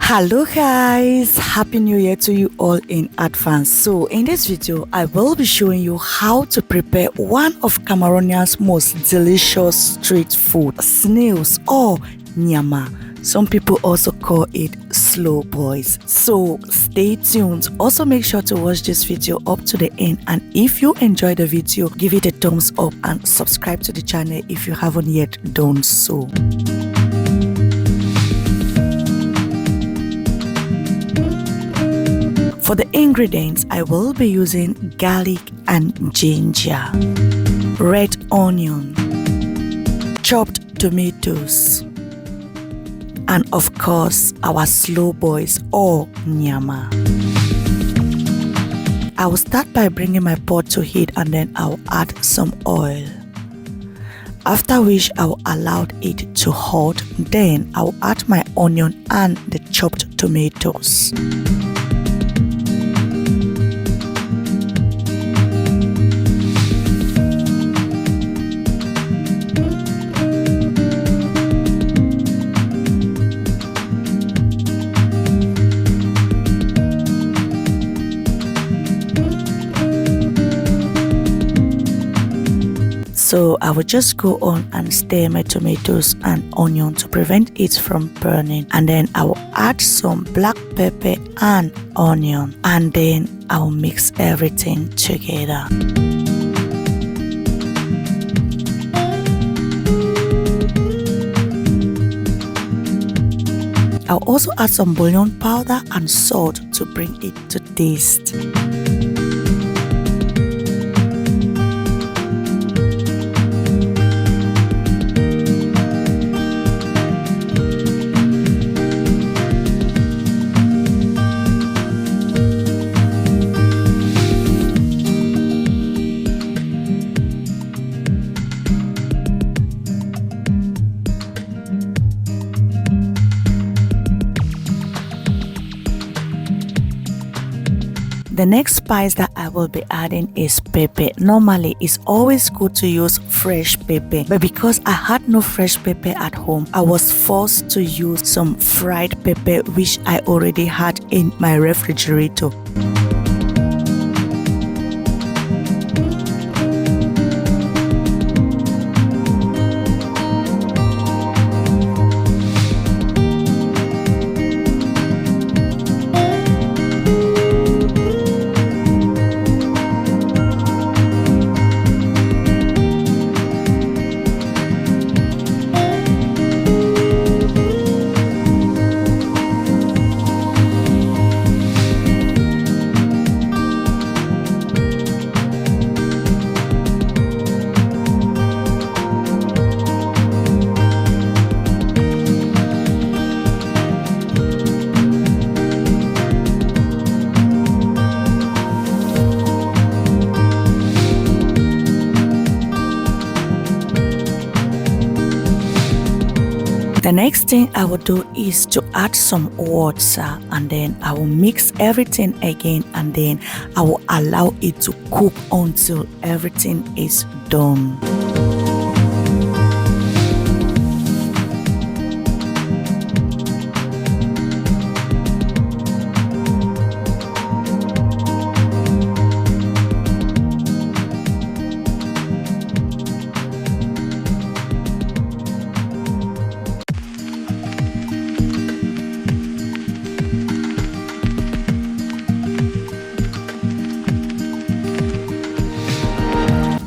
Hello guys, happy new year to you all in advance. So in this video I will be showing you how to prepare one of Cameroonian's most delicious street food, snails or nyama. Some people also call it slow boys. So stay tuned. Also make sure to watch this video up to the end, and if you enjoy the video, give it a thumbs up and subscribe to the channel if you haven't yet done so. For the ingredients, I will be using garlic and ginger, red onion, chopped tomatoes, and of course our slow boys or nyama. I will start by bringing my pot to heat, and then I'll add some oil. After which I will allow it to hot. Then I will add my onion and the chopped tomatoes. So I will just go on and stir my tomatoes and onion to prevent it from burning, and then I will add some black pepper and onion, and then I will mix everything together. I'll also add some bouillon powder and salt to bring it to taste. The next spice that I will be adding is pepper. Normally, it's always good to use fresh pepper, but because I had no fresh pepper at home, I was forced to use some fried pepper which I already had in my refrigerator. The next thing I will do is to add some water, and then I will mix everything again, and then I will allow it to cook until everything is done.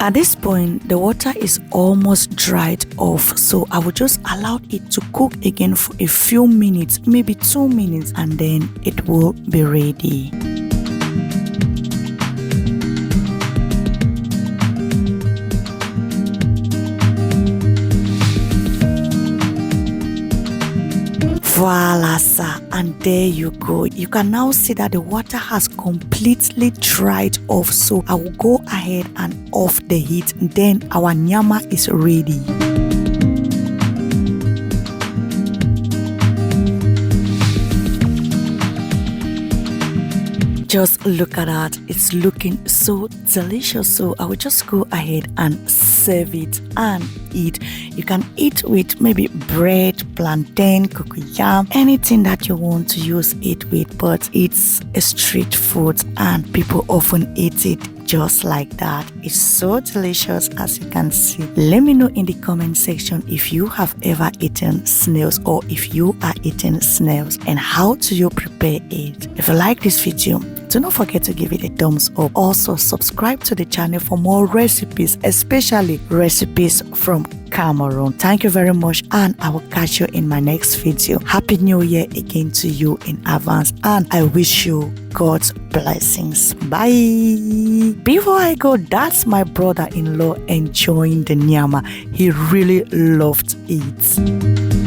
At this point, the water is almost dried off, so I will just allow it to cook again for a few minutes, maybe 2 minutes, and then it will be ready. Voila, sir, and there you go. You can now see that the water has completely dried off, so I will go ahead and off the heat. Then our nyama is ready. Just look at that, it's looking so delicious. So I will just go ahead and serve it and eat. You can eat with maybe bread, plantain, cocoyam, anything that you want to use it with, but it's a street food and people often eat it just like that. It's so delicious, as you can see. Let me know in the comment section if you have ever eaten snails or if you are eating snails and how do you prepare it. If you like this video, do not forget to give it a thumbs up. Also subscribe to the channel for more recipes, especially recipes from Cameroon. Thank you very much and I will catch you in my next video. Happy New Year again to you in advance and I wish you God's blessings. Bye. Before I go, that's my brother-in-law enjoying the nyama. He really loved it.